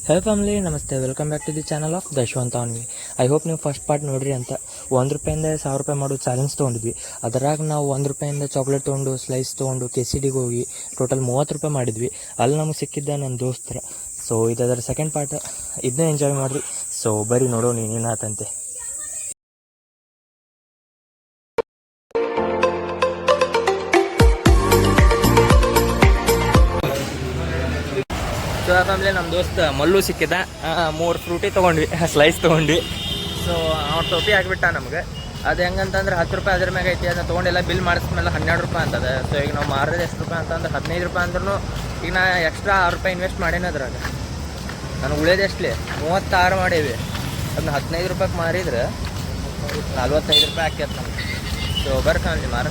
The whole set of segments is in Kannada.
ಹೇ ಫ್ಯಾಮಿಲಿ, ನಮಸ್ತೆ. Welcome back to the channel of Dashavanta Anvi. I hope ನೀವು ಫಸ್ಟ್ ಪಾರ್ಟ್ ನೋಡ್ರಿ ಅಂತ. 1 ರೂಪಾಯಿಂದ 1000 ರೂಪಾಯಿ ಮಾಡೋದು ಚಾಲೆಂಜ್ ತೊಗೊಂಡಿದ್ವಿ. ಅದರಾಗ ನಾವು 1 ರೂಪಾಯಿಂದ ಚಾಕ್ಲೇಟ್ ತೊಗೊಂಡು, ಸ್ಲೈಸ್ ತೊಗೊಂಡು, KCDಗೆ ಹೋಗಿ ಟೋಟಲ್ 30 ರೂಪಾಯಿ ಮಾಡಿದ್ವಿ. ಅಲ್ಲಿ ನಮಗೆ ಸಿಕ್ಕಿದ್ದ ನನ್ನ ದೋಸ್ತರ. ಸೊ ಇದರ ಸೆಕೆಂಡ್ ಪಾರ್ಟ್, ಇದನ್ನೇ ಎಂಜಾಯ್ ಮಾಡಿರಿ. ಸೊ ಬರೀ ನೋಡೋಣ ಏನಾತಂತೆ. ಸೊ ಫ್ಯಾಮಿಲಿ, ನಮ್ಮ ದೋಸ್ತ ಮಲ್ಲು ಸಿಕ್ಕಿದ. 3 ಫ್ರೂಟಿ ತೊಗೊಂಡ್ವಿ, ಸ್ಲೈಸ್ ತೊಗೊಂಡ್ವಿ. ಸೊ ಅವ್ರ ಟೋಪಿ ಆಗಿಬಿಟ್ಟ ನಮ್ಗೆ. ಅದು ಹೆಂಗಂತಂದ್ರೆ 10 ರೂಪಾಯಿ ಅದ್ರ ಮ್ಯಾಗ ಐತಿ. ಅದನ್ನ ತೊಗೊಂಡೆಲ್ಲ ಬಿಲ್ ಮಾಡಿಸ್ಮೇಲೆ 12 ರೂಪಾಯಿ ಅಂತದ. ಸೊ ಈಗ ನಾವು ಮಾರೋದು ಎಷ್ಟು ರೂಪಾಯಿ ಅಂತಂದ್ರೆ 15 ರೂಪಾಯಿ ಅಂದ್ರೂ ಈಗ ನಾ ಎಕ್ಸ್ಟ್ರಾ 6 ರೂಪಾಯಿ ಇನ್ವೆಸ್ಟ್ ಮಾಡೇನಿ ಅದ್ರಾಗ. ನನಗೆ ಉಳಿಯೋದು ಎಷ್ಟಲೇ 36 ಮಾಡೇವಿ. ಅದನ್ನ 15 ರೂಪಾಯಿಗೆ ಮಾರಿದ್ರೆ 45 ರೂಪಾಯಿ ಹಾಕ್ಯತ್ ನಮ್ಗೆ. ಸೊ ಬರ್ರಿ ಫ್ಯಾಮಿಲಿ ಮಾರ.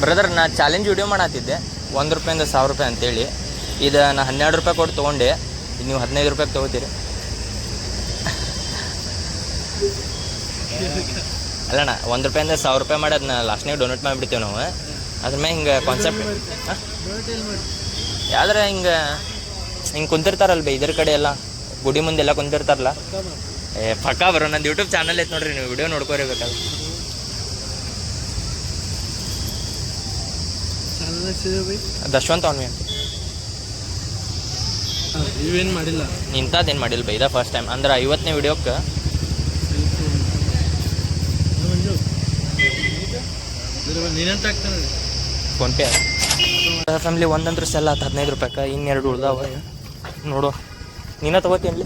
ಬ್ರದರ್, ನಾ ಚಾಲೆಂಜ್ ವಿಡಿಯೋ ಮಾಡತ್ತಿದ್ದೆ 1 ರೂಪಾಯಿಂದ 1000 ರೂಪಾಯಿ ಅಂತೇಳಿ. ಇದು ನಾ 12 ರೂಪಾಯಿ ಕೊಟ್ಟು ತೊಗೊಂಡೆ. ಇದು ನೀವು 15 ರೂಪಾಯಿಗೆ ತೊಗೋತೀರಿ. ಅಲ್ಲಣ್ಣ, 1 ರೂಪಾಯಿಂದ 1000 ರೂಪಾಯಿ ಮಾಡಿ ಅದನ್ನ ಲಾಸ್ಟ್ನಾಗ ಡೊನೇಟ್ ಮಾಡಿಬಿಡ್ತೇವೆ ನಾವು. ಅದ್ರ ಮೇಲೆ ಹಿಂಗೆ ಕಾನ್ಸೆಪ್ಟ್ ಯಾವ್ದಾರ ಹಿಂಗೆ ಕುಂತಿರ್ತಾರಲ್ಲ ಇದ್ರ ಕಡೆ ಎಲ್ಲ, ಗುಡಿ ಮುಂದೆಲ್ಲ ಕುಂತಿರ್ತಾರಲ್ಲ. ಪಕ್ಕಾ ಬರೋ ನಂದು ಯೂಟ್ಯೂಬ್ ಚಾನಲ್ ಐತೆ ನೋಡ್ರಿ, ನೀವು ವಿಡಿಯೋ ನೋಡ್ಕೋರಿಬೇಕಾದ್ರೆ. ದಶವಂತ ಅನ್ವಿ ಅಂತ. ಇವೇನು ಮಾಡಿಲ್ಲ, ಇಂಥದ್ದೇನು ಮಾಡಿಲ್ಲ ಬೈ. ಇದ ಫಸ್ಟ್ ಟೈಮ್ ಅಂದ್ರೆ 50ನೇ ವಿಡಿಯೋಕ್ಕೆ ನೀನಂತ ಆಗ್ತಾನೆ ಫೋನ್ಪೇ ಫ್ಯಾಮಿಲಿ. ಒಂದಂದ್ರೆ ಸೆಲ್ ಆತು 15 ರೂಪಾಯಿಗೆ, ಇನ್ನೆರಡು ಉಳ್ದಾವ. ನೋಡು, ನೀನ ತಗೋತೀನಿ.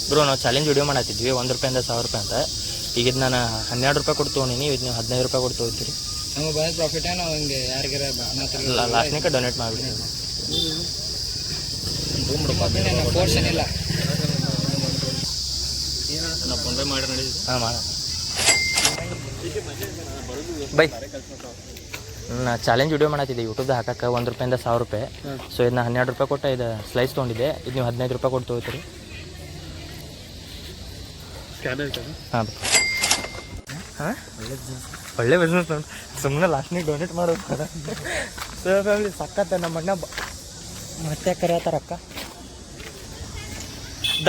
ಬ್ರೋ, ನಾವು ಚಾಲೆಂಜ್ ವಿಡಿಯೋ ಮಾಡತ್ತಿದ್ವಿ 1 ರೂಪಾಯಿಂದ 1000 ರೂಪಾಯಿ ಅಂತ. ಈಗ ಇದು ನಾನು 12 ರೂಪಾಯಿ ಕೊಟ್ಟು ತೊಗೊಂಡಿನಿ. ಇದು ನೀವು 15 ರೂಪಾಯಿ ಕೊಟ್ಟು ತೊಗೋತೀರಿ. ನಮಗೆ ಬಂದ ಪ್ರಾಫಿಟ್ ನಾವು ಹಿಂಗೆ ಯಾರಿಗಾರ ಲಾಸ್ಟ್ನಾಗ ಡೊನೇಟ್ ಮಾಡಿಬಿಡ್ತೀವಿ. ಪೋರ್ಷನ್ ಇಲ್ಲ. ಹಾಂ ಮಾಡ ಬೈ. ನಾ ಚಾಲೆಂಜ್ ವಿಡಿಯೋ ಮಾಡತ್ತಿದ್ದೆ ಯೂಟ್ಯೂಬ್ದಾಗ ಹಾಕಕ್ಕೆ 1 ರೂಪಾಯಿಂದ 1000 ರೂಪಾಯಿ. ಸೊ ಇದನ್ನ 12 ರೂಪಾಯಿ ಕೊಟ್ಟು ಇದು ಸ್ಲೈಸ್ ತೊಗೊಂಡಿದ್ದೆ. ಇದು ನೀವು 15 ರೂಪಾಯಿ ಕೊಟ್ಟು ತೊಗೋತೀರಿ. ಹಾಂ ಹಾಂ, ಒಳ್ಳೆ ಬಿಸ್ನೆಸ್ ನೋಡಿ. ಸುಮ್ಮನೆ ಲಾಸ್ಟ್ನಿಗೆ ಡೊನೇಟ್ ಮಾಡೋದು. ಸೊ ಫ್ಯಾಮಿಲಿ ಸಕ್ಕತ್ತ. ನಮ್ಮ ಅಣ್ಣ ಮತ್ತೆ ಕರೆಯತ್ತಾರ ಅಕ್ಕ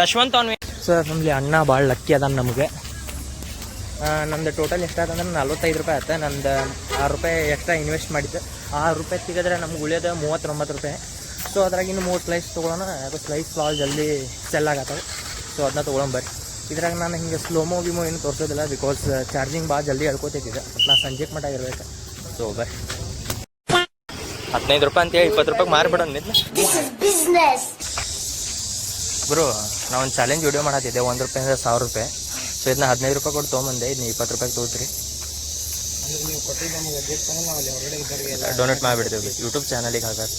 ದಶವಂತ ಅನ್ವಿ. ಸೊ ಫ್ಯಾಮಿಲಿ, ಅಣ್ಣ ಭಾಳ ಲಕ್ಕಿ ಅದ ನಮಗೆ. ನಮ್ದು ಟೋಟಲ್ ಎಷ್ಟಾದಂದ್ರೆ 45 ರೂಪಾಯಿ ಆಯ್ತು. ನಂದು 6 ರೂಪಾಯಿ ಎಕ್ಸ್ಟ್ರಾ ಇನ್ವೆಸ್ಟ್ ಮಾಡಿದ್ದೆ. 6 ರೂಪಾಯಿ ತೆಗೆದ್ರೆ ನಮ್ಗೆ ಉಳಿಯೋದು 39 ರೂಪಾಯಿ. ಸೊ ಅದ್ರಾಗ ಇನ್ನು 3 ಸ್ಲೈಸ್ ತೊಗೊಳ್ಳೋಣ. ಅದು ಸ್ಲೈಸ್ ಭಾಳ ಜಲ್ದಿ ಸೆಲ್ ಆಗತ್ತವೆ. ಸೊ ಅದನ್ನ ತೊಗೊಳಂಬರ್ರಿ. ಇದ್ರಾಗ ನಾನು ಹಿಂಗೆ ಸ್ಲೋಮೋ ಗಿಮೋ ಏನು ತೋರಿಸೋದಿಲ್ಲ, ಬಿಕಾಸ್ ಚಾರ್ಜಿಂಗ್ ಭಾಳ ಜಲ್ದಿ ಹೇಳ್ಕೊತೈತಿದೆ. ನಾ ಸಂಜೆಗೆ ಮಟ್ಟ ಇರ್ಬೇಕು. ಸೊ ಬರ್ರಿ, 15 ರೂಪಾಯಿ ಅಂತೇಳಿ 20 ರೂಪಾಯಿಗೆ ಮಾರಿಬಿಡೋಣ. ಬ್ರೋ, ನಾವು ಒಂದು ಚಾಲೆಂಜ್ ವಿಡಿಯೋ ಮಾಡತ್ತಿದ್ದೆ 1 ರೂಪಾಯಿಂದ 1000 ರೂಪಾಯಿ. ಸೊ ಇದನ್ನ 15 ರೂಪಾಯಿ ಕೊಟ್ಟು ತೊಗೊಂಬಂದೆ. ಇದನ್ನ 20 ರೂಪಾಯಿಗೆ ತೊಗೋತೀರಿ. ಡೊನೇಟ್ ಮಾಡಿಬಿಡ್ತೇವೆ ಯೂಟ್ಯೂಬ್ ಚಾನಲಿಗೆ ಹಾಗಾಗಿ.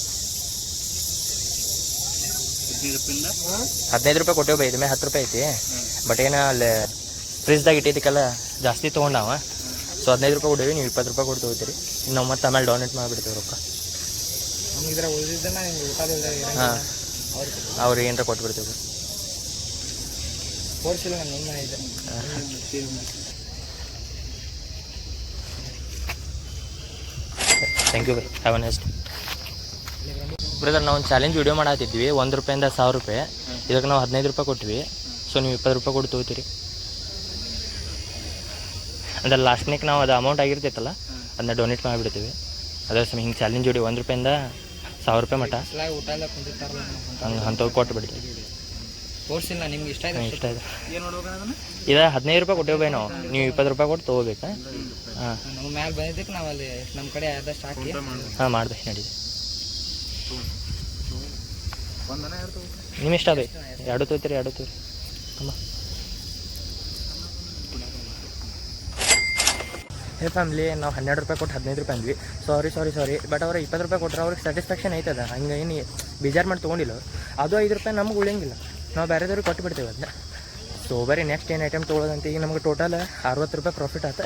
15 ರೂಪಾಯಿ ಕೊಟ್ಟೇವೆ ಬೈ. ಇದ್ಮೇಲೆ 10 ರೂಪಾಯಿ ಐತಿ. ಬಟ್ ಏನೋ ಅಲ್ಲಿ ಫ್ರಿಜ್ದಾಗ ಇಟ್ಟಿದ್ದಕ್ಕೆಲ್ಲ ಜಾಸ್ತಿ ತೊಗೊಂಡಾವ. ಸೊ 15 ರೂಪಾಯಿ ಕೊಡೇವಿ, ನೀವು 20 ರೂಪಾಯಿ ಕೊಟ್ಟು ತೊಗೋತೀರಿ. ನಾವು ಮತ್ತೆ ಆಮೇಲೆ ಡೊನೇಟ್ ಮಾಡಿಬಿಡ್ತೇವೆ ರೊಕ್ಕ. ಹಾಂ, ಅವ್ರಿಗೆ ಏನಾರ ಕೊಟ್ಬಿಡ್ತೇವೆ. Thank you bye. Have a nice day. Brother, ನಾವು ಒಂದು ಚಾಲೆಂಜ್ ವಿಡಿಯೋ ಮಾಡತ್ತಿದ್ವಿ 1 ರೂಪಾಯಿಂದ 1000 ರೂಪಾಯಿ. ಇದಕ್ಕೆ ನಾವು 15 ರೂಪಾಯಿ ಕೊಟ್ವಿ. ಸೊ ನೀವು 20 ರೂಪಾಯಿ ಕೊಟ್ಟು ತೊಗೋತೀರಿ. ಅಂದ್ರೆ ಲಾಸ್ಟ್ನಿಗೆ ನಾವು ಅದು ಅಮೌಂಟ್ ಆಗಿರ್ತೈತಲ್ಲ, ಅದನ್ನ ಡೊನೇಟ್ ಮಾಡಿಬಿಡ್ತೀವಿ. ಅದ್ರ ಸಮಯ ಹಿಂಗೆ ಚಾಲೆಂಜ್ ವಿಡಿಯೋ 1 ರೂಪಾಯಿಂದ 1000 ರೂಪಾಯಿ ಮಟ್ಟ ಹಂಗೆ ಅಂಥವು ಕೊಟ್ಟು ಬಿಡ್ತೀವಿ. ನಿಮ್ಗೆ ಇಷ್ಟ ಇದೆ? ಇಷ್ಟ ಇದೆ. ಇದು 15 ರೂಪಾಯಿ ಕೊಟ್ಟೇವೆ ಬೈ. ನಾವು ನೀವು 20 ರೂಪಾಯಿ ಕೊಟ್ಟು ತೊಗೋಬೇಕಾ? ಹಾಂ, ನಮ್ಮ ಮ್ಯಾಲೆ ಬಂದಿದ್ದಕ್ಕೆ ನಾವು ಅಲ್ಲಿ ನಮ್ಮ ಕಡೆ ಆದಷ್ಟು ಹಾಕಿ ಹಾಂ ಮಾಡ್ದೆ ನಡೀರಿ. ನಿಮ್ಮ ಇಷ್ಟ ಬೈ. 2 ತೊಗೋತೀರಿ, 2 ತೊಗೋರಿ. ಅಮ್ಮ ಹೇ ಫ್ಯಾಮಿಲಿ, ನಾವು 12 ರೂಪಾಯಿ ಕೊಟ್ಟು 15 ರೂಪಾಯಿ ಅಂದ್ವಿ. ಸಾರಿ ಬಟ್ ಅವ್ರು 20 ರೂಪಾಯಿ ಕೊಟ್ಟರೆ ಅವ್ರಿಗೆ ಸ್ಯಾಟಿಸ್ಫ್ಯಾಕ್ಷನ್ ಐತದ. ಹಂಗೆ ಏನು ಬೇಜಾರು ಮಾಡಿ ತೊಗೊಂಡಿಲ್ಲ. ಅದು 5 ರೂಪಾಯಿ ನಮ್ಗೆ ಉಳಿಯಂಗಿಲ್ಲ. ನಾವು ಬೇರೆದವ್ರಿಗೆ ಕೊಟ್ಟು ಬಿಡ್ತೇವೆ ಅದನ್ನ. ಸೊ ಬರೀ ನೆಕ್ಸ್ಟ್ ಏನು ಐಟಮ್ ತೊಗೊಳೋದಂತ. ಈಗ ನಮ್ಗೆ ಟೋಟಲ್ 60 ರೂಪಾಯಿ ಪ್ರಾಫಿಟ್ ಆಯ್ತು.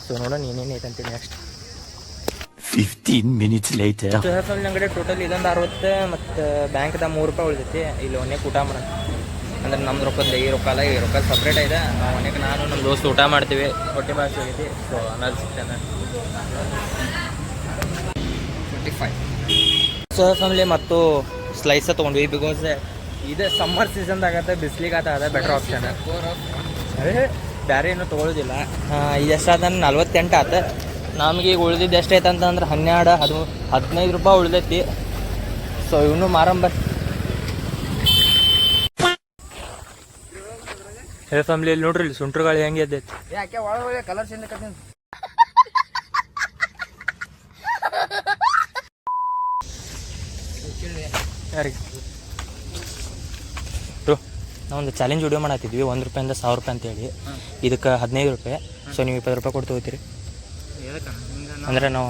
ಸೊ ನೋಡೋಣ ಏನೇನು ಐತಂತೀವಿ next. 15 minutes later. So family, ನಮ್ಮ ಕಡೆ ಟೋಟಲ್ ಇದೊಂದು 60 ಮತ್ತು ಬ್ಯಾಂಕ್ದಾಗ 3 ರೂಪಾಯಿ ಉಳಿದೈತಿ. ಇಲ್ಲಿ ಒನ್ನೇ ಊಟ ಮಾಡೋಣ. ಅಂದ್ರೆ ನಮ್ದು ರೊಕ್ಕದ ಈ ರೊಕ್ಕ ಅಲ್ಲ, ಈ ರೊಕ್ಕ ಸಪ್ರೇಟ್ ಇದೆ. ನಾವು ಮನೆಗೆ ನಾನು ನಮ್ಮ ದೋಸ್ತು ಊಟ ಮಾಡ್ತೀವಿ. ಹೊಟ್ಟೆ ಭಾಷೆ ಹೋಗೈತಿ. ಸೊ ಅನ್ನೋದು ಸಿಗ್ತಾನೆ. 5. ಸೊ ಫ್ಯಾಮಿಲಿ ಮತ್ತು ಸ್ಲೈಸ ತೊಗೊಂಡ್ವಿ ಬಿಕಾಸ್ ಇದು ಸಮ್ಮರ್ ಸೀಸನ್ದಾಗತ್ತೆ ಬಿಸ್ಲಿಗಾತ ಬೆಟರ್ ಆಪ್ಷನ್. ಅದೇ ಬೇರೆ ಏನೂ ತೊಗೊಳ್ಳೋದಿಲ್ಲ. ಇದು ಎಷ್ಟಾದ 48 ಆತ. ನಮಗೆ ಈಗ ಉಳಿದಿದ್ದು ಎಷ್ಟೈತೆ ಅಂತಂದ್ರೆ 15 ರೂಪಾಯಿ ಉಳಿದೈತಿ. ಸೊ ಇವನು ಮಾರಂಬರ್ ಹೇ ಫ್ಯಾಮಿಲಿ ಇಲ್ಲಿ ನೋಡ್ರಿ, ಇಲ್ಲಿ ಸುಂಟ್ರ ಗಾಳಿ ಹೆಂಗೆ ಎದ್ದೈತಿ. ಯಾಕೆ ಒಳ್ಳೆ ಕಲರ್ ಚೇಂಜ್ ಕಟ್ತೀನಿ. ಯಾರಿಗೆ ನಾವೊಂದು ಚಾಲೆಂಜ್ ವಿಡಿಯೋ ಮಾಡತ್ತಿದ್ವಿ, 1 ರೂಪಾಯಿಂದ 1000 ರೂಪಾಯಿ ಅಂತೇಳಿ. ಇದಕ್ಕೆ 15 ರೂಪಾಯಿ. ಸೊ ನೀವು 20 ರೂಪಾಯಿ ಕೊಟ್ಟು ಹೋಗ್ತೀರಿ. ಅಂದ್ರೆ ನಾವು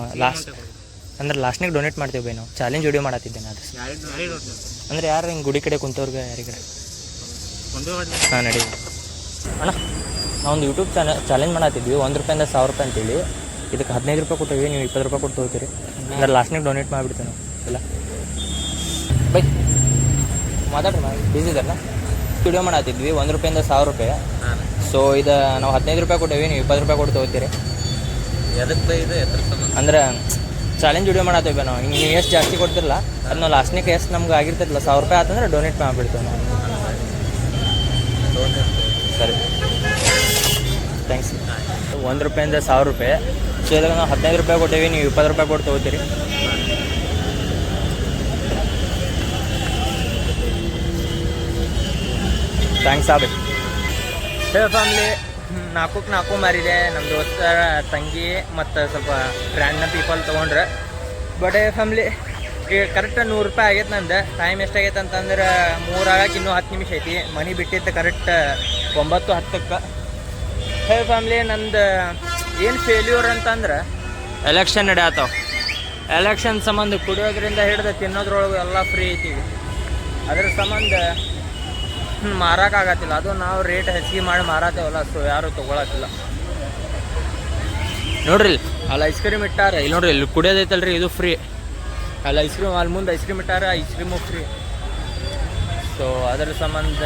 ಲಾಸ್ಟ್ನಾಗ ಡೊನೇಟ್ ಮಾಡ್ತೀವಿ ಬೈ. ನಾವು ಚಾಲೆಂಜ್ ವಿಡಿಯೋ ಮಾಡತ್ತಿದ್ದೇನೆ. ಅದು ಅಂದರೆ ಯಾರು ಹಿಂಗೆ ಗುಡಿ ಕಡೆ ಕುಂತವ್ರಿಗೆ ಯಾರಿಗೆ ಹಾಂ ನಡಿ ಅಣ್ಣ. ನಾವೊಂದು ಯೂಟ್ಯೂಬ್ ಚಾಲೆಂಜ್ ಮಾಡತ್ತಿದ್ವಿ, 1 ರೂಪಾಯಿಂದ 1000 ರೂಪಾಯಿ ಅಂತೇಳಿ. ಇದಕ್ಕೆ 15 ರೂಪಾಯಿ ಕೊಟ್ಟಿವಿ, ನೀವು 20 ರೂಪಾಯಿ ಕೊಟ್ಟು ಹೋಗ್ತೀರಿ. ಅಂದ್ರೆ ಲಾಸ್ಟ್ನಾಗ ಡೊನೇಟ್ ಮಾಡಿಬಿಡ್ತೀವಿ ನಾವು ಇಲ್ಲ ಬೈ. ಮಾತಾಡ್ರಿ ಬಿಸಿ ಇದ್ದಾರಲ್ಲ. ವಿಡಿಯೋ ಮಾಡತ್ತಿದ್ವಿ 1 ರೂಪಾಯಿಂದ 1000 ರೂಪಾಯಿ. ಸೊ ಇದು ನಾವು 15 ರೂಪಾಯಿ ಕೊಟ್ಟೇವಿ, ನೀವು 20 ರೂಪಾಯಿ ಕೊಟ್ಟು ಹೋಗ್ತೀರಿ. ಎದಕ್ಕೆ ಬೈ ಇದು ಎದ್ರ ಸಂಬಂಧ? ಅಂದ್ರೆ ಚಾಲೆಂಜ್ ವಿಡಿಯೋ ಮಾಡತ್ತೇವೆ ನಾವು. ಹಿಂಗೆ ನೀವು ಎಷ್ಟು ಜಾಸ್ತಿ ಕೊಡ್ತಿರಲ್ಲ ಅದು ನಾವು ಲಾಸ್ಟ್ನಾಗ ಎಷ್ಟು ನಮ್ಗೆ ಆಗಿರ್ತೈತಲ್ಲ 1000 ರೂಪಾಯಿ ಆತಂದ್ರೆ ಡೊನೇಟ್ ಮಾಡಿಬಿಡ್ತೇವೆ ನಾವು. ಸರಿ ಥ್ಯಾಂಕ್ಸ್. 1 ರೂಪಾಯಿಂದ 1000 ರೂಪಾಯಿ. ಸೊ ಇದ್ರಾಗ ನಾವು 15 ರೂಪಾಯಿ ಕೊಟ್ಟೇವಿ, ನೀವು 20 ರೂಪಾಯಿ ಕೊಟ್ಟು ತೊಗೋತೀರಿ. ಥ್ಯಾಂಕ್ಸ್ ಆಬೇಕು. ಹೇ ಫ್ಯಾಮ್ಲಿ, 4 ಮಾರಿದೆ. ನಮ್ಮ ದೋಸ್ತರ ತಂಗಿ ಮತ್ತು ಸ್ವಲ್ಪ ಗ್ರ್ಯಾಂಡ್ನ ಪೀಪಲ್ ತೊಗೊಂಡ್ರೆ. ಬಟ್ ಫ್ಯಾಮ್ಲಿ ಈಗ ಕರೆಕ್ಟ್ 100 ರೂಪಾಯಿ ಆಗೈತೆ ನಂದು. ಟೈಮ್ ಎಷ್ಟಾಗೈತೆ ಅಂತಂದ್ರೆ 3 ಆಗಕ್ಕೆ ಇನ್ನೂ 10 ನಿಮಿಷ ಐತಿ. ಮನೆ ಬಿಟ್ಟಿತ್ತು ಕರೆಕ್ಟ್ 9:10ಕ್ಕೆ. ಹೇ ಫ್ಯಾಮ್ಲಿ, ನಂದು ಏನು ಫೇಲ್ಯೂರ್ ಅಂತಂದ್ರೆ ಎಲೆಕ್ಷನ್ ನಡೆಯತ್ತವ. ಎಲೆಕ್ಷನ್ ಸಂಬಂಧ ಕುಡಿಯೋದ್ರಿಂದ ಹಿಡ್ದು ತಿನ್ನೋದ್ರೊಳಗೆ ಎಲ್ಲ ಫ್ರೀ ಐತಿ. ಅದ್ರ ಸಂಬಂಧ ಮಾರೋಕ್ಕಾಗತ್ತಿಲ್ಲ. ಅದು ನಾವು ರೇಟ್ ಹೆಚ್ಚಿಗೆ ಮಾಡಿ ಮಾರತ್ತೇವಲ್ಲ, ಸೊ ಯಾರು ತೊಗೊಳತ್ತಿಲ್ಲ. ನೋಡ್ರಿ ಅಲ್ಲಿ ಐಸ್ ಕ್ರೀಮ್ ಇಟ್ಟಾರ. ಇಲ್ಲಿ ನೋಡ್ರಿ, ಇಲ್ಲಿ ಕುಡಿಯೋದೈತಲ್ರಿ, ಇದು ಫ್ರೀ. ಅಲ್ಲಿ ಐಸ್ ಕ್ರೀಮ್, ಅಲ್ಲಿ ಮುಂದೆ ಐಸ್ ಕ್ರೀಮ್ ಇಟ್ಟಾರ, ಐಸ್ ಕ್ರೀಮು ಫ್ರೀ. ಸೊ ಅದರ ಸಂಬಂಧ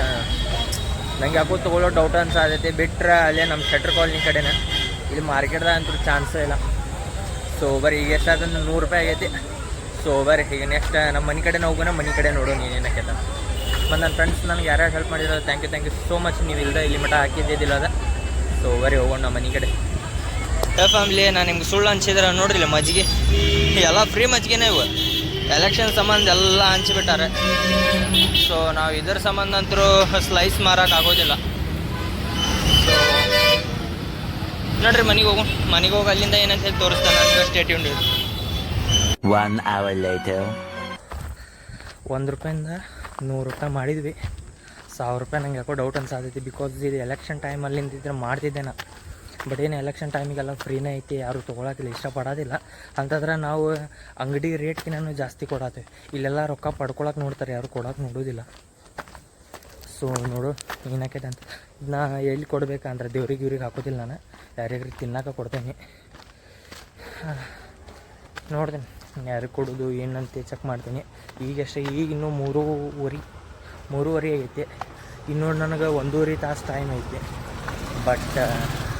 ನಂಗೆ ಯಾಕೋ ತೊಗೊಳ್ಳೋ ಡೌಟ್ ಅನ್ಸಾದೈತಿ. ಬಿಟ್ಟರೆ ಅಲ್ಲೇ ನಮ್ಮ ಶೆಟ್ರ್ ಕಾಲನಿ ಕಡೆನೇ. ಇಲ್ಲಿ ಮಾರ್ಕೆಟ್ದಾಗ ಅಂತೂ ಚಾನ್ಸೇ ಇಲ್ಲ. ಸೊ ಬರೀ ಈಗ ಎಷ್ಟಾದಂದ್ರೆ 100 ರೂಪಾಯಿ ಆಗೈತಿ. ಸೊ ಬರೀ ಈಗ ನೆಕ್ಸ್ಟ್ ನಮ್ಮ ಮನೆ ಕಡೆ ಹೋಗೋಣ, ಮನೆ ಕಡೆ ನೋಡೋಣ ಏನೇನಕ್ಕೈತ. ಮತ್ತು ನನ್ನ ಫ್ರೆಂಡ್ಸ್ ನನಗೆ ಯಾರ್ಯಾರು ಹೆಲ್ಪ್ ಮಾಡಿರೋ ಥ್ಯಾಂಕ್ ಯು ಸೋ ಮಚ್. ನೀವು ಇಲ್ಲದೆ ಇಲ್ಲಿ ಮಟ್ಟ ಹಾಕಿದ್ದಿದ್ದಿಲ್ಲ ಅದ. ಸೊ ಬರೀ ಹೋಗೋಣ ನಮ್ಮ ಮನೆ ಕಡೆ. ಫ್ಯಾಮಿಲಿ, ನಾನು ನಿಮ್ಗೆ ಸುಳ್ಳು ಹಂಚಿದ್ರೆ ನೋಡ್ರಿಲ್ಲ ಮಜ್ಜಿಗೆ ಎಲ್ಲ ಫ್ರೀ ಮಜ್ಜಿಗೆನೇ ಇವು. ಎಲೆಕ್ಷನ್ ಸಂಬಂಧ ಎಲ್ಲ ಹಂಚಿಬಿಟ್ಟಾರೆ. ಸೊ ನಾವು ಇದ್ರ ಸಂಬಂಧ ಅಂತರೂ ಸ್ಲೈಸ್ ಮಾರಕ್ಕೆ ಆಗೋದಿಲ್ಲ. ಸೊ ನೋಡ್ರಿ ಮನೆಗೆ ಹೋಗು. ಮನೆಗೆ ಹೋಗಿ ಅಲ್ಲಿಂದ ಏನಂತ ಹೇಳಿ ತೋರಿಸ್ತಾನೆ. ನನಗೆ ಸ್ಟೇ ಟ್ಯೂನ್ಡ್. 1 hour later. 1 ರೂಪಾಯಿಂದ 100 ರೂಪಾಯಿ ಮಾಡಿದ್ವಿ. 1000 ರೂಪಾಯಿ ನಂಗೆ ಯಾಕೋ ಡೌಟ್ ಅನ್ಸಾತೈತಿ. ಬಿಕಾಸ್ ಇದು ಎಲೆಕ್ಷನ್ ಟೈಮಲ್ಲಿಂದಿದ್ರೆ ಮಾಡ್ತಿದ್ದೆ ನಾ. ಬಟ್ ಏನು ಎಲೆಕ್ಷನ್ ಟೈಮಿಗೆಲ್ಲ ಫ್ರೀನೇ ಐತಿ, ಯಾರು ತೊಗೊಳತ್ತಿಲ್ಲ, ಇಷ್ಟಪಡೋದಿಲ್ಲ. ಅಂತಂದ್ರೆ ನಾವು ಅಂಗಡಿ ರೇಟ್ಗಿನೂ ಜಾಸ್ತಿ ಕೊಡತ್ತೇವೆ. ಇಲ್ಲೆಲ್ಲ ರೊಕ್ಕ ಪಡ್ಕೊಳಕ್ಕೆ ನೋಡ್ತಾರೆ, ಯಾರು ಕೊಡೋಕೆ ನೋಡೋದಿಲ್ಲ. ಸೊ ನೋಡು ಏನಕ್ಕೈತೆ ಅಂತ. ಇದನ್ನ ಎಲ್ಲಿ ಕೊಡ್ಬೇಕಂದ್ರೆ ದೇವ್ರಿಗೆ ಹಾಕೋದಿಲ್ಲ. ನಾನು ಯಾರ್ಯಾರಿಗೆ ತಿನ್ನಕ್ಕೆ ಕೊಡ್ತೇನೆ. ನೋಡ್ತೀನಿ ಯಾರಿಗೆ ಕೊಡೋದು ಏನಂತ ಚೆಕ್ ಮಾಡ್ತೀನಿ. ಈಗಷ್ಟೇ ಈಗ ಇನ್ನೂ 3:30 ಆಗೈತಿ. ಇನ್ನೂ ನನಗೆ 1.5 ತಾಸು ಟೈಮ್ ಐತಿ. ಬಟ್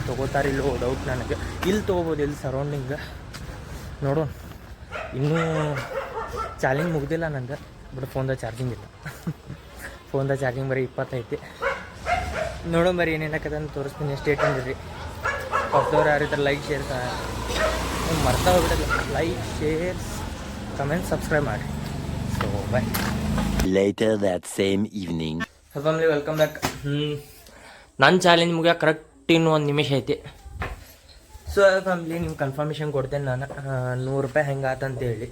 ತೊಗೋತಾರಿಲ್ಲೋ ಡೌಟ್ ನನಗೆ. ಇಲ್ಲಿ ತೊಗೋಬೋದು, ಇಲ್ಲಿ ಸರೌಂಡಿಂಗ್ ನೋಡೋಣ. ಇನ್ನೂ ಚಾರ್ಜಿಂಗ್ ಮುಗ್ದಿಲ್ಲ ನಂದು. ಬಟ್ ಫೋನ್ದಾಗ ಚಾರ್ಜಿಂಗ್ ಇಲ್ಲ. ಫೋನ್ದಾಗ ಚಾರ್ಜಿಂಗ್ ಬರೀ 20 ಐತಿ. ನೋಡೋಣ ಬರೀ ಏನೇನಕ್ಕದ ಅಂತ ತೋರಿಸ್ತೀನಿ. ಸ್ಟೇಟ್ ಅಂದಿರಿ ಹೊಸದವ್ರು ಯಾರಿದ್ರೆ ಲೈಕ್ ಶೇರ್ ಮರ್ತಾ ಹೋಗ್ಬಿಟ್ಟಲ್ಲ. ಲೈಕ್ ಶೇರ್ಸ್ ಕಮೆಂಟ್ ಸಬ್ಸ್ಕ್ರೈಬ್ ಮಾಡಿ. So bye. Later that same evening. Family welcome back. ನನ್ನ ಚಾಲೆಂಜ್ ಮುಗಿಯೋ ಕರೆಕ್ಟ್ ಇನ್ನೂ 1 ನಿಮಿಷ ಐತಿ. ಸೊ ಫ್ಯಾಮಿಲಿ ನಿಮ್ಗೆ ಕನ್ಫರ್ಮೇಷನ್ ಕೊಡ್ತೇನೆ ನಾನು. 100 ರೂಪಾಯಿ ಹೆಂಗೆ ಆತಂತೇಳಿ.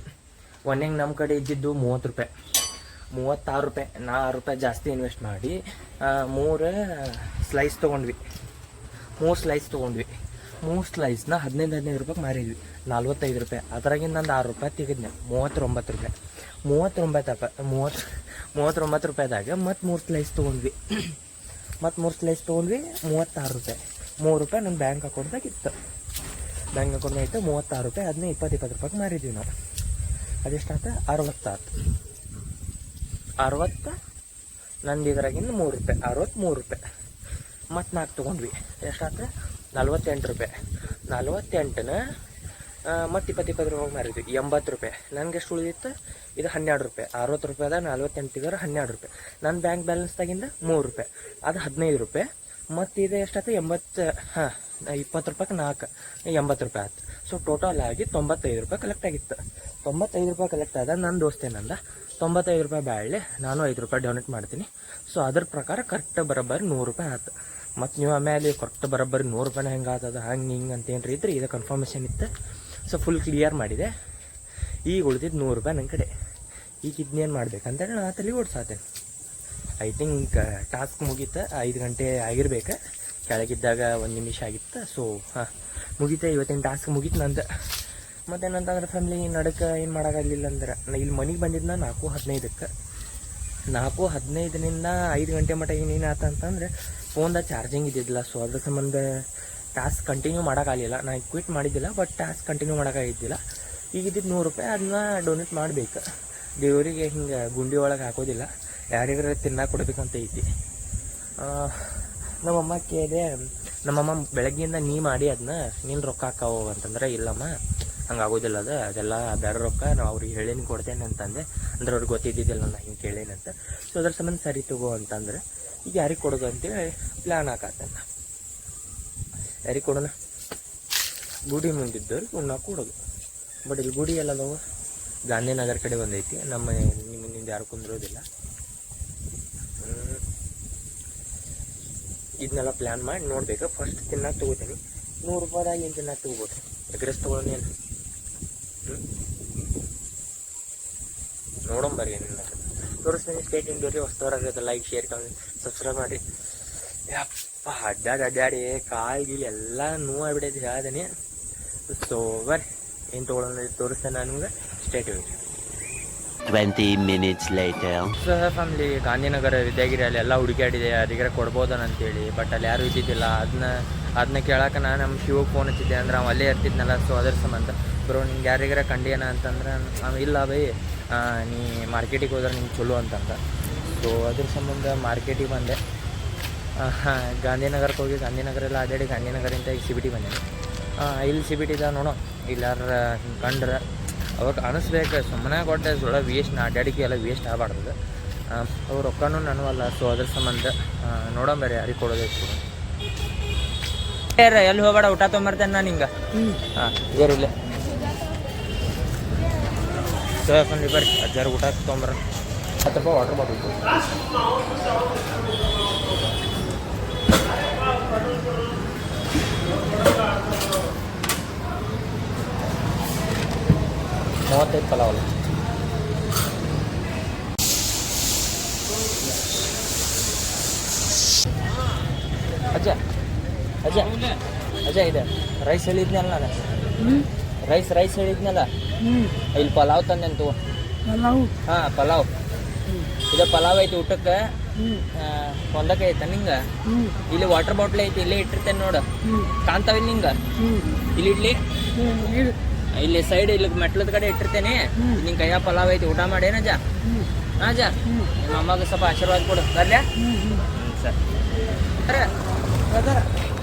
ಒಂದೆಂಗೆ ನಮ್ಮ ಕಡೆ ಇದ್ದಿದ್ದು 30 ರೂಪಾಯಿ, 36 ರೂಪಾಯಿ. 6 ರೂಪಾಯಿ ಜಾಸ್ತಿ ಇನ್ವೆಸ್ಟ್ ಮಾಡಿ 3 ಸ್ಲೈಸ್ ತೊಗೊಂಡ್ವಿ. 3 ಸ್ಲೈಸ್ ತೊಗೊಂಡ್ವಿ. 3 ಸ್ಲೈಸ್ನ 15 ರೂಪಾಯಿಗೆ ಮಾರಿದ್ವಿ. 45 ರೂಪಾಯಿ. ಅದ್ರಾಗಿಂದ ಒಂದು 6 ರೂಪಾಯಿ ತೆಗೆದ್ನೆ. 39 ರೂಪಾಯಿ. 39 ರೂಪಾಯಿದಾಗ ಮತ್ತು 3 ಸ್ಲೈಸ್ ತೊಗೊಂಡ್ವಿ. 36 ರೂಪಾಯಿ. 3 ರೂಪಾಯಿ ನನ್ನ ಬ್ಯಾಂಕ್ ಅಕೌಂಟ್ದಾಗ ಇತ್ತು. ಬ್ಯಾಂಕ್ ಅಕೌಂಟ್ದಾಗ ಇತ್ತು 36 ರೂಪಾಯಿ. ಅದನ್ನೇ 20 ರೂಪಾಯಿಗೆ ಮಾರಿದ್ವಿ ನಾವು. ಅದೆಷ್ಟಾಯ್ತು? 60 ಆಯ್ತು. 60 ನಂದು ಇದ್ರಾಗಿಂದ 3 ರೂಪಾಯಿ. 63 ರೂಪಾಯಿ. ಮತ್ತು 4 ತೊಗೊಂಡ್ವಿ. ಎಷ್ಟಾಯ್ತು? 48 ರೂಪಾಯಿ. 48ನ ಮತ್ತು 20 ರೂಪಾಯಿ ಮಾರಿದ್ವಿ 80 ರೂಪಾಯಿ. ನನಗೆ ಎಷ್ಟು ಉಳಿದಿತ್ತು? ಇದು 12 ರೂಪಾಯಿ. 60 ರೂಪಾಯಿದ 48 ಇದ್ದಾರೆ 12 ರೂಪಾಯಿ. ನನ್ನ ಬ್ಯಾಂಕ್ ಬ್ಯಾಲೆನ್ಸ್ದಾಗಿಂದ 3 ರೂಪಾಯಿ, ಅದು 15 ರೂಪಾಯಿ. ಮತ್ತು ಇದು ಎಷ್ಟಾಯ್ತು? 20 ರೂಪಾಯಿಗೆ 4 80 ರೂಪಾಯಿ ಆಯ್ತು. ಸೊ ಟೋಟಲ್ ಆಗಿ 95 ರೂಪಾಯಿ ಕಲೆಕ್ಟ್ ಆಗಿತ್ತು. 95 ರೂಪಾಯಿ ಕಲೆಕ್ಟ್ ಆದ. ನನ್ನ ದೋಸ್ತೇನಂದ 95 ರೂಪಾಯಿ ಬ್ಯಾಳೆ, ನಾನು 5 ರೂಪಾಯಿ ಡೊನೇಟ್ ಮಾಡ್ತೀನಿ. ಸೊ ಅದ್ರ ಪ್ರಕಾರ ಕರೆಕ್ಟ್ ಬರೋಬ್ಬರಿ 100 ರೂಪಾಯಿ ಆಯ್ತು. ಮತ್ತು ನೀವು ಆಮೇಲೆ ಕರೆಕ್ಟ್ ಬರೋಬ್ಬರಿ 100 ರೂಪಾಯಿನ ಹೆಂಗೆ ಆಗ್ತದ ಹಂಗೆ ಹಿಂಗೆ ಅಂತೇನ್ರಿ ಇದ್ರೆ ಇದು ಕನ್ಫರ್ಮೇಷನ್ ಇತ್ತು. ಸೊ ಫುಲ್ ಕ್ಲಿಯರ್ ಮಾಡಿದೆ. ಈಗ ಉಳಿದಿದ್ದು 100 ರೂಪಾಯಿ ನನ್ನ ಕಡೆ. ಈಗ ಇದನ್ನೇನು ಮಾಡ್ಬೇಕಂತೇಳಿ ನಾ ತಲೆ ಓಡಿಸಾತೇನೆ. ಐ ಥಿಂಕ್ ಟಾಸ್ಕ್ ಮುಗೀತು. 5 ಗಂಟೆ ಆಗಿರ್ಬೇಕು. ಕೆಳಗಿದ್ದಾಗ 1 ನಿಮಿಷ ಆಗಿತ್ತು. ಸೊ ಮುಗೀತೆ. ಇವತ್ತಿನ ಟಾಸ್ಕ್ ಮುಗೀತು ನಂದು. ಮತ್ತೇನಂತಂದ್ರೆ ಫ್ಯಾಮಿಲಿ ನಡಕ್ಕೆ ಏನು ಮಾಡೋಕ್ಕಾಗಲಿಲ್ಲ ಅಂದ್ರೆ ನಾ ಇಲ್ಲಿ ಮನೆಗೆ ಬಂದಿದ್ದ 4:15ಕ್ಕೆ. 4:15 5 ಗಂಟೆ ಮಟ್ಟ ಏನೇನು ಆತಂತಂದ್ರೆ ಫೋನ್ದಾಗ ಚಾರ್ಜಿಂಗ್ ಇದ್ದಿದ್ದಿಲ್ಲ. ಸೊ ಅದ್ರ ಸಂಬಂಧ ಟಾಸ್ಕ್ ಕಂಟಿನ್ಯೂ ಮಾಡೋಕ್ಕಾಗಲಿಲ್ಲ. ನಾ ಕ್ವಿಟ್ ಮಾಡಿದ್ದಿಲ್ಲ, ಬಟ್ ಟಾಸ್ಕ್ ಕಂಟಿನ್ಯೂ ಮಾಡೋಕ್ಕಾಗಿದ್ದಿಲ್ಲ. ಈಗ ಇದ್ದಿದ್ದು 100 ರೂಪಾಯಿ, ಅದನ್ನ ಡೊನೇಟ್ ಮಾಡಬೇಕು. ದೇವರಿಗೆ ಹಿಂಗೆ ಗುಂಡಿ ಒಳಗೆ ಹಾಕೋದಿಲ್ಲ, ಯಾರಿಗಾರ ತಿನ್ನಕ್ಕೆ ಕೊಡ್ಬೇಕಂತ ಐತಿ. ನಮ್ಮಮ್ಮ ಕೇಳಿದೆ, ನಮ್ಮಮ್ಮ ಬೆಳಗ್ಗೆಯಿಂದ ನೀ ಮಾಡಿ ಅದನ್ನ ನೀನು ರೊಕ್ಕ ಹಾಕಾವು ಅಂತಂದ್ರೆ ಇಲ್ಲಮ್ಮ ಹಂಗೆ ಆಗೋದಿಲ್ಲ, ಅದೆಲ್ಲ ಬೇರೆ ರೊಕ್ಕ ನಾವು ಅವ್ರಿಗೆ ಹೇಳೇನಿ ಕೊಡ್ತೇನೆ ಅಂತಂದೆ. ಅಂದ್ರೆ ಅವ್ರಿಗೆ ಗೊತ್ತಿದ್ದಿದ್ದಿಲ್ಲ ನಾನು ಹಿಂಗೆ ಕೇಳೇನಂತ. ಸೊ ಅದ್ರ ಸಂಬಂಧ ಸರಿ ತಗೋ ಅಂತಂದ್ರೆ ಈಗ ಯಾರಿಗೆ ಕೊಡೋದು ಅಂತೇಳಿ ಪ್ಲ್ಯಾನ್ ಹಾಕತ್ತೇನೆ. ಯಾರಿಗೆ ಕೊಡೋಣ? ಗುಡಿ ಮುಂದಿದ್ದವ್ರಿಗೆ ಉಣ್ಣಾಕ ಕೊಡೋದು. ಬಟ್ ಇಲ್ಲಿ ಗುಡಿ ಎಲ್ಲ ನಾವು ಗಾಂಧಿನಗರ ಕಡೆ ಬಂದೈತಿ. ನಮ್ಮ ನಿಮ್ಮಿಂದ ಯಾರು ಕುಂದಿರೋದಿಲ್ಲ. ಇದನ್ನೆಲ್ಲ ಪ್ಲ್ಯಾನ್ ಮಾಡಿ ನೋಡ್ಬೇಕು. ಫಸ್ಟ್ ತಿನ್ನಕ್ಕೆ ತೊಗೋತೀನಿ. 100 ರೂಪಾಯಿದಾಗ ಏನು ತಿನ್ನಕ್ಕೆ ತೊಗೋಬೋದು? ಎಗ್ರೆಸ್ ತೊಗೊಳೋನೇನು ನೋಡೋಂಬರಿ ಏನಿಲ್ಲ ತೋರಿಸ್ತೀನಿ. ಸ್ಟೇಟ್ ಇಂಡೋರಿ ಹೊಸದವರಾಗಿರುತ್ತೆ. ಲೈಕ್, ಶೇರ್, ಕಮೆಂಟ್, ಸಬ್ಸ್ಕ್ರೈಬ್ ಮಾಡಿ. ಯಪ್ಪ ಅಡ್ಡಾಡಿ ಕಾಲ್ಗಿಲ್ ಎಲ್ಲ ನೋವಾಗ್ಬಿಡೈತಿ ಹೇಳ್ದೇನೆ. ಸೊ ಬರ್ರಿ ಏನು ತೊಗೊಳೋಣ ತೋರಿಸ್ತೇನೆ ನಾನು ನಿಮ್ಗೆ. ಸ್ಟೇಟ್ ಇಂಡೋರಿ. 20 minutes later. So family Gandhinagar Vidyagiri ಅಲ್ಲಿ ಎಲ್ಲ ಹುಡುಕಾಡಿದೆ ಯಾರಿಗಾರ ಕೊಡ್ಬೋದನಂತೇಳಿ. ಬಟ್ ಅಲ್ಲಿ ಯಾರೂ ಇದ್ದಿದ್ದಿಲ್ಲ. ಅದನ್ನ ಕೇಳಕ್ಕೆ ನಾನು ನಮ್ಮ ಶಿವಗೆ ಫೋನ್ ಹಚ್ಚಿದ್ದೆ. ಅಂದ್ರೆ ಅವ್ನು ಅಲ್ಲೇ ಇರ್ತಿದ್ನಲ್ಲ. ಸೊ ಅದ್ರ ಸಂಬಂಧ ಬ್ರೋ ನಿಂಗೆ ಯಾರಿಗಾರ ಕಂಡೇನ ಅಂತಂದ್ರೆ ಇಲ್ಲ ಬೈ ನೀ ಮಾರ್ಕೆಟಿಗೆ ಹೋದ್ರೆ ನಿಂಗೆ ಚಲೋ ಅಂತಂದ. ಸೊ ಅದ್ರ ಸಂಬಂಧ ಮಾರ್ಕೆಟಿಗೆ ಬಂದೆ. ಗಾಂಧಿನಗರಕ್ಕೆ ಹೋಗಿ ಗಾಂಧಿನಗರ ಎಲ್ಲ ಅಡ್ಡಾಡಿ ಗಾಂಧಿನಗರಿಂದ ಈಗ CBT ಬಂದೆ. ಇಲ್ಲಿ CBT ಇದ್ದ ನೋಡೋ ಇಲ್ಲಾರ ಹಿಂಗೆ ಕಂಡ್ರೆ ಅವಾಗ ಅನಿಸ್ಬೇಕು ಸುಮ್ಮನೆ ಕೊಟ್ಟೆ ಸುಳ್ಳ ವೇಸ್ಟ್. ಅಡ್ಡಾಡಿಕೆ ಎಲ್ಲ ವೇಸ್ಟ್ ಆಗಬಾರ್ದು. ಅವ್ರು ರೊಕ್ಕನೂ ನನಗೂ ಅಲ್ಲ. ಸೊ ಅದ್ರ ಸಂಬಂಧ ನೋಡೋಂಬರಿ ಯಾರಿಗೆ ಕೊಡೋದೈತಿ. ಎಲ್ಲಿ ಹೋಗ್ಬೇಡ, ಊಟ ತೊಗೊಂಬರ್ತೇನೆ ನಾನು ಹಿಂಗೆ. ಏರಿಲ್ಲ ಸೊ ಯಾಕಂದ್ರೆ ಬರ್ರಿ 1000 ಊಟ ತೊಗೊಂಬರ. 10 ರೂಪಾಯಿ ವಾಟರ್ ಬಾಟಲ್. $35 ಪಲಾವ್. ಅಜ್ಜ ಇದೆ ರೈಸ್ ಹೇಳಿದ್ನಲ್ಲ ನಾನು. ರೈಸ್ ಹೇಳಿದ್ನಲ್ಲ. ಇಲ್ಲಿ ಪಲಾವ್ ತಂದೆಂತು. ಹಾಂ ಪಲಾವ್. ಇದು ಪಲಾವ್ ಐತಿ ಊಟಕ್ಕೆ. ಒಂದಕ್ಕೆ ಐತ ನಿಂಗೆ. ಇಲ್ಲಿ ವಾಟರ್ ಬಾಟ್ಲ್ ಐತಿ, ಇಲ್ಲೇ ಇಟ್ಟಿರ್ತೇನೆ ನೋಡು. ಕಾಣ್ತಾವಿಲ್ಲ ನಿಂಗೆ? ಇಲ್ಲಿ ಇಡ್ಲಿ. ಇಲ್ಲಿ ಸೈಡ್ ಇಲ್ಲಿ ಮೆಟ್ಲದ ಕಡೆ ಇಟ್ಟಿರ್ತೇನೆ. ನಿನ್ ಕೈಯ ಪಲಾವ್ ಐತಿ, ಊಟ ಮಾಡೇನಜ್ಜ? ಹಾಂ ಅಜ್ಜ, ನಿಮ್ಮ ಅಮ್ಮಗೆ ಸ್ವಲ್ಪ ಆಶೀರ್ವಾದ ಕೊಡು. ಬರ್ಲ್ಯಾ? ಸರ್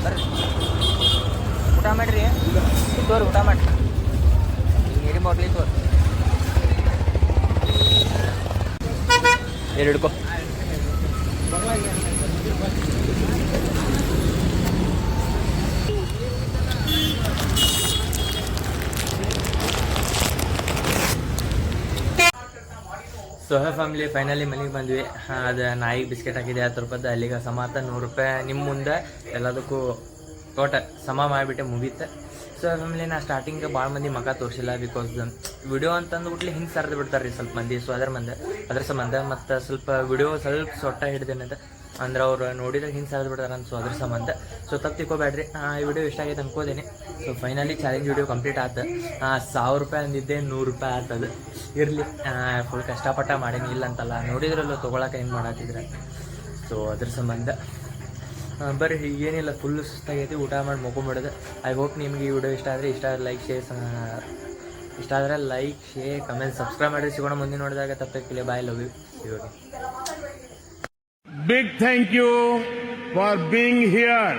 ಬರ್ರಿ ಊಟ ಮಾಡಿರಿ. ತೋರಿ ಊಟ ಮಾಡಿ. ನೀರಿ ಬಾಟ್ಲಿ ತೋರಿ. ಹಿಡ್ಕೊ. ಸೊ ಫ್ಯಾಮಿಲಿ ಫೈನಲಿ ಮನೆಗೆ ಬಂದ್ವಿ. ಅದು ನಾಯಿಗೆ ಬಿಸ್ಕೆಟ್ ಹಾಕಿದೆ 10 ರೂಪಾಯ್ದು. ಅಲ್ಲಿಗೆ ಸಮಾತ 100 ರೂಪಾಯಿ ನಿಮ್ಮ ಮುಂದೆ ಎಲ್ಲದಕ್ಕೂ ತೋಟ ಸಮ ಮಾಡಿಬಿಟ್ಟೆ ಮುಗೀತು. ಸೊ ಫ್ಯಾಮಿಲಿ ನಾ ಸ್ಟಾರ್ಟಿಂಗ್ ಭಾಳ ಮಂದಿ ಮಗ ತೋರಿಸಿಲ್ಲ. ಬಿಕಾಸ್ ವಿಡಿಯೋ ಅಂತಂದ್ಬಿಟ್ಲಿ ಹಿಂಗೆ ಸರಿದು ಬಿಡ್ತಾರೆ ರೀ ಸ್ವಲ್ಪ ಮಂದಿ. ಸೊ ಅದ್ರ ಸಂಬಂಧ ಮತ್ತು ಸ್ವಲ್ಪ ವಿಡಿಯೋ ಸ್ವಲ್ಪ ಸೊಟ್ಟ ಹಿಡ್ದೇನಂತ ಅಂದ್ರೆ ಅವ್ರು ನೋಡಿದ್ರೆ ಹಿಂಗೆ ಸರಿದು ಬಿಡ್ತಾರೆ ಅಂತ. ಸೊ ಅದ್ರ ಸಂಬಂಧ ಸೊ ತಪ್ಪು ತಿಳ್ಕೊಬೇಡ್ರಿ. ಈ ವಿಡಿಯೋ ಇಷ್ಟ ಆಗೈತೆ ಅನ್ಕೋದೇನೆ. So finally challenge video complete ಆಯ್ತು. 1000 ರೂಪಾಯಿ ಅಂದಿದ್ದೆ 100 ರೂಪಾಯಿ ಆಗ್ತದೆ. ಇರಲಿ, ಫುಲ್ ಕಷ್ಟಪಟ್ಟ ಮಾಡೀನಿ ಇಲ್ಲ ಅಂತಲ್ಲ. ನೋಡಿದ್ರಲ್ಲ ತೊಗೊಳಕ್ಕೆ ಹೆಂಗೆ ಮಾಡತ್ತಿದ್ರೆ. ಸೊ ಅದ್ರ ಸಂಬಂಧ ಬರ್ರಿ ಏನಿಲ್ಲ, ಫುಲ್ ಸುಸ್ತಾಗೈತಿ. ಊಟ ಮಾಡಿ ಮುಗ್ಕೊಂಬಿಡೋದು. ಐ ಹೋಪ್ ನಿಮ್ಗೆ ಈ ವಿಡಿಯೋ ಇಷ್ಟ ಆದರೆ ಇಷ್ಟ ಆದರೆ ಲೈಕ್ ಶೇರ್ ಕಮೆಂಟ್ ಸಬ್ಸ್ಕ್ರೈಬ್ ಮಾಡಿ. ಸಿಗೋಣ ಮುಂದೆ ನೋಡಿದಾಗ. ತಪ್ಪಕ್ಕಿಲ್ಲ. ಬಾಯ್, ಲವ್ ಯು. ಇವಾಗ Big thank you for being here.